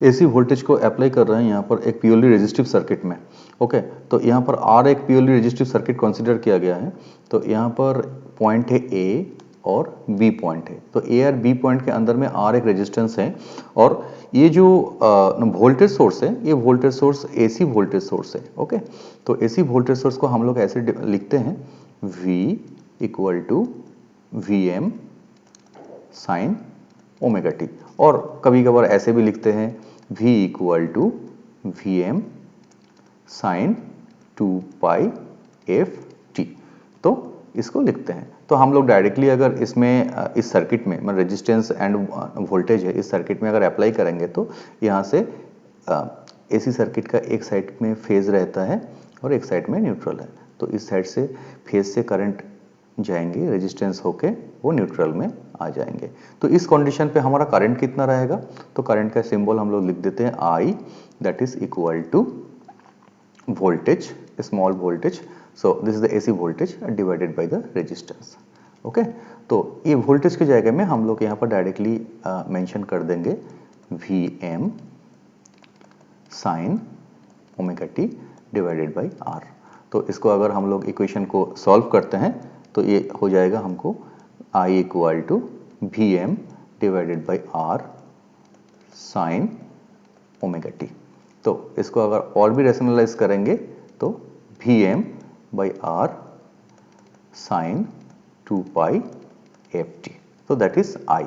AC voltage को apply कर रहे हैं यहाँ पर एक प्योरली रेजिस्टिव सर्किट में। ओके, तो यहाँ पर आर एक प्योरली रेजिस्टिव सर्किट कंसीडर किया गया है। तो यहाँ पर पॉइंट है ए और बी पॉइंट है। तो ए और बी पॉइंट के अंदर में आर एक रेजिस्टेंस है और ये जो वोल्टेज सोर्स है ये voltage source AC voltage source है। ओके, तो एसी वोल्टेज सोर्स को हम लोग ऐसे लिखते हैं V equal to V M sine omega T, और कभी कभार ऐसे भी लिखते हैं V equal to V M sine 2 pi F T. तो इसको लिखते हैं। तो हम लोग डायरेक्टली अगर इसमें इस सर्किट में मतलब रेजिस्टेंस एंड वोल्टेज है इस सर्किट में अगर अप्लाई करेंगे तो यहाँ से एसी सर्किट का एक साइड में फेज रहता है और एक साइड में न्यूट्रल है। तो इस साइड से फेज से करंट जाएंगे, रेजिस्टेंस होके वो न्यूट्रल में आ जाएंगे। तो इस कंडीशन पे हमारा करंट कितना रहेगा? तो करंट का सिंबल हम लोग लिख देते हैं I, that is equal to voltage, small voltage. So this is the AC voltage divided by the resistance. Okay, तो ये वोल्टेज की जगह में हम लोग यहाँ पर डायरेक्टली मेंशन कर देंगे V M sine omega T divided by R. तो इसको अगर हम लोग इक्वेशन को सॉल्व करते हैं तो ये हो जाएगा हमको I equal to V M divided by R sine omega T. तो इसको अगर और भी रेशनलाइज करेंगे तो V M by R sine 2 pi F T. तो दैट इज I।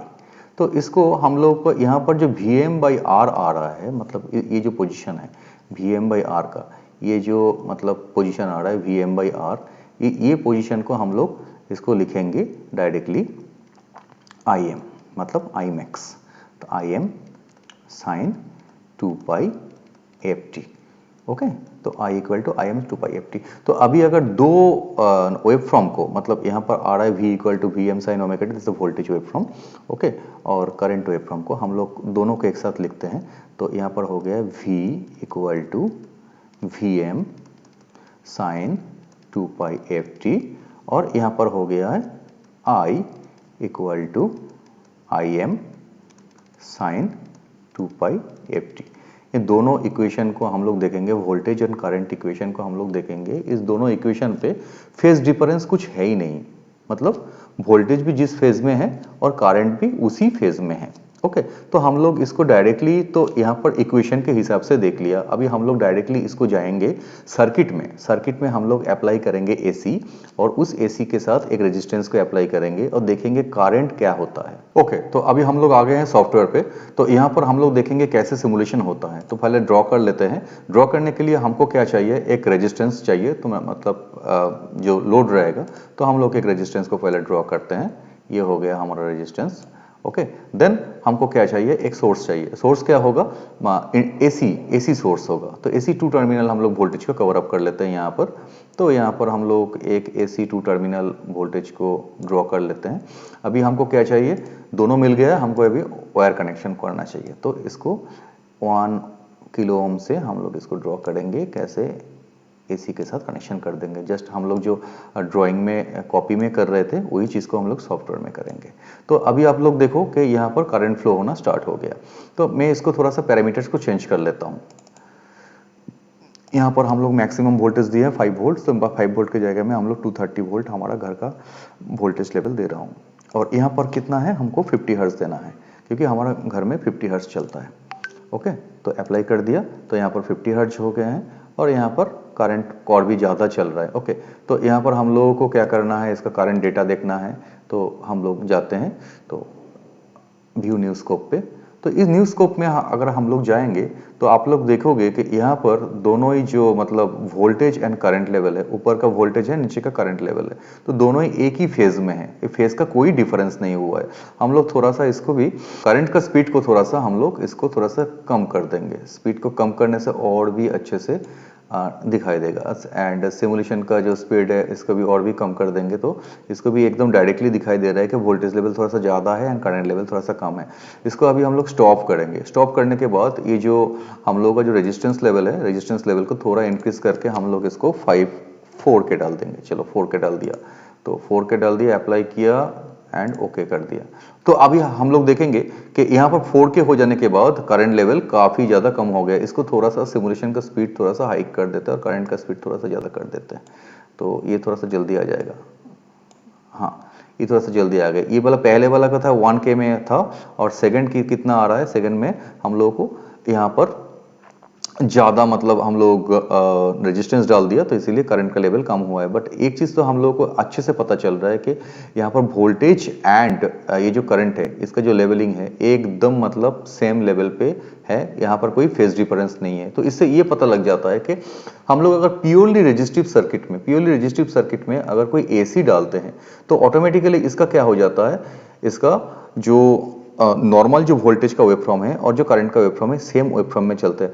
तो इसको हम लोग को यहाँ पर जो वी एम बाई आर आ रहा है, मतलब ये जो पोजीशन है वी एम बाई आर का, ये जो मतलब पोजीशन आ रहा है वी एम बाई आर, ये पोजीशन को हम लोग इसको लिखेंगे डायरेक्टली आई एम, मतलब आई मैक्स। तो I M sine 2 pi F T. Okay, तो I equal to I M 2 pi F T. तो अभी अगर दो वेव फॉर्म को, मतलब यहाँ पर आ रहा है V equal to V M sine omega T, this is voltage wave form. Okay, और करंट वेव फॉर्म को हम लोग दोनों को एक साथ लिखते हैं। तो यहाँ पर हो गया V equal to V M sine 2 pi F T, और यहाँ पर हो गया है I equal to I M sine 2 pi F T. ये दोनों इक्वेशन को हम लोग देखेंगे, वोल्टेज एंड करंट इक्वेशन को हम लोग देखेंगे। इस दोनों इक्वेशन पे फेज डिफरेंस कुछ है ही नहीं, मतलब वोल्टेज भी जिस फेज में है और करंट भी उसी फेज में है। ओके, तो हम लोग इसको डायरेक्टली तो यहाँ पर इक्वेशन के हिसाब से देख लिया। अभी हम लोग डायरेक्टली इसको जाएंगे सर्किट में। सर्किट में हम लोग अप्लाई करेंगे एसी, और उस एसी के साथ एक रेजिस्टेंस को अप्लाई करेंगे और देखेंगे करंट क्या होता है। ओके, तो अभी हम लोग आ गए हैं सॉफ्टवेयर पे। तो यहाँ पर हम लोग देखेंगे कैसे सिमुलेशन होता है। तो पहले ड्रॉ कर लेते हैं। ड्रॉ करने के लिए हमको क्या चाहिए? एक रेजिस्टेंस चाहिए। तो मतलब जो लोड रहेगा, तो हम लोग एक रेजिस्टेंस को पहले ड्रॉ करते हैं। ये हो गया हमारा रेजिस्टेंस। ओके, देन हमको क्या चाहिए? एक सोर्स चाहिए। सोर्स क्या होगा? एसी सोर्स होगा। तो एसी 2 टर्मिनल हम लोग वोल्टेज को कवर अप कर लेते हैं यहाँ पर। तो यहाँ पर हम लोग एक एसी 2 टर्मिनल वोल्टेज को ड्रॉ कर लेते हैं। अभी हमको क्या चाहिए? दोनों मिल गया, हमको अभी वायर कनेक्शन करना चाहिए। तो इसको 1 किलो ओम से हम लोग इसको ड्रॉ करेंगे। कैसे? एसी के साथ कनेक्शन कर देंगे। जस्ट हम लोग जो ड्राइंग में कॉपी में कर रहे थे वही चीज़ को हम लोग सॉफ्टवेयर में करेंगे। तो अभी आप लोग देखो कि यहाँ पर करंट फ्लो होना स्टार्ट हो गया। तो मैं इसको थोड़ा सा पैरामीटर्स को चेंज कर लेता हूँ। यहाँ पर हम लोग मैक्सिमम वोल्टेज दिए हैं 5 वोल्ट। तो 5 वोल्ट की जगह में हम लोग 230 वोल्ट हमारा घर का वोल्टेज लेवल दे रहा हूँ। और यहाँ पर कितना है? हमको 50 हर्ट्ज देना है, क्योंकि हमारा घर में 50 हर्ट्ज चलता है। ओके, तो अप्लाई कर दिया। तो यहाँ पर 50 हर्ट्ज हो गए हैं और यहाँ पर करंट और भी ज़्यादा चल रहा है। ओके, तो यहाँ पर हम लोगों को क्या करना है? इसका करंट डेटा देखना है। तो हम लोग जाते हैं तो व्यू न्यू स्कोप पे। तो इस न्यू स्कोप में अगर हम लोग जाएंगे तो आप लोग देखोगे कि यहाँ पर दोनों ही जो मतलब वोल्टेज एंड करंट लेवल है, ऊपर का वोल्टेज है, नीचे का करंट लेवल है, तो दोनों ही एक ही फेज में है। ये फेज का कोई डिफरेंस नहीं हुआ है। हम लोग थोड़ा सा इसको भी करंट का स्पीड को थोड़ा सा हम लोग इसको थोड़ा सा कम कर देंगे। स्पीड को कम करने से और भी अच्छे से दिखाई देगा। एंड सिमुलेशन का जो स्पीड है इसको भी और भी कम कर देंगे, तो इसको भी एकदम डायरेक्टली दिखाई दे रहा है कि वोल्टेज लेवल थोड़ा सा ज़्यादा है एंड करंट लेवल थोड़ा सा कम है। इसको अभी हम लोग स्टॉप करेंगे। स्टॉप करने के बाद ये जो हम लोग का जो रेजिस्टेंस लेवल है, रेजिस्टेंस लेवल को थोड़ा इंक्रीज करके हम लोग इसको 4 के डाल देंगे। चलो 4 के डाल दिया। तो 4 के डाल दिया, अप्लाई किया एंड ओके कर दिया। तो अभी हम लोग देखेंगे कि यहाँ पर 4K हो जाने के बाद करंट लेवल काफ़ी ज़्यादा कम हो गया। इसको थोड़ा सा सिमुलेशन का स्पीड थोड़ा सा हाइक कर देते हैं और करंट का स्पीड थोड़ा सा ज़्यादा कर देते हैं, तो ये थोड़ा सा जल्दी आ जाएगा। हाँ, ये थोड़ा सा जल्दी आ गया। ये वाला पहले वाला का था 1K में था, और सेकंड की कितना आ रहा है, सेकंड में हम लोगों को यहाँ पर ज़्यादा मतलब हम लोग रेजिस्टेंस डाल दिया, तो इसीलिए करंट का लेवल कम हुआ है। बट एक चीज़ तो हम लोगों को अच्छे से पता चल रहा है कि यहाँ पर वोल्टेज एंड ये जो करंट है इसका जो लेवलिंग है एकदम मतलब सेम लेवल पे है, यहाँ पर कोई फेज डिफरेंस नहीं है। तो इससे ये पता लग जाता है कि हम लोग अगर प्योरली रेजिस्टिव सर्किट में अगर कोई AC डालते हैं तो ऑटोमेटिकली इसका क्या हो जाता है, इसका जो नॉर्मल जो वोल्टेज का वेवफॉर्म है और जो करंट का वेवफॉर्म है सेम वेवफॉर्म में चलते हैं।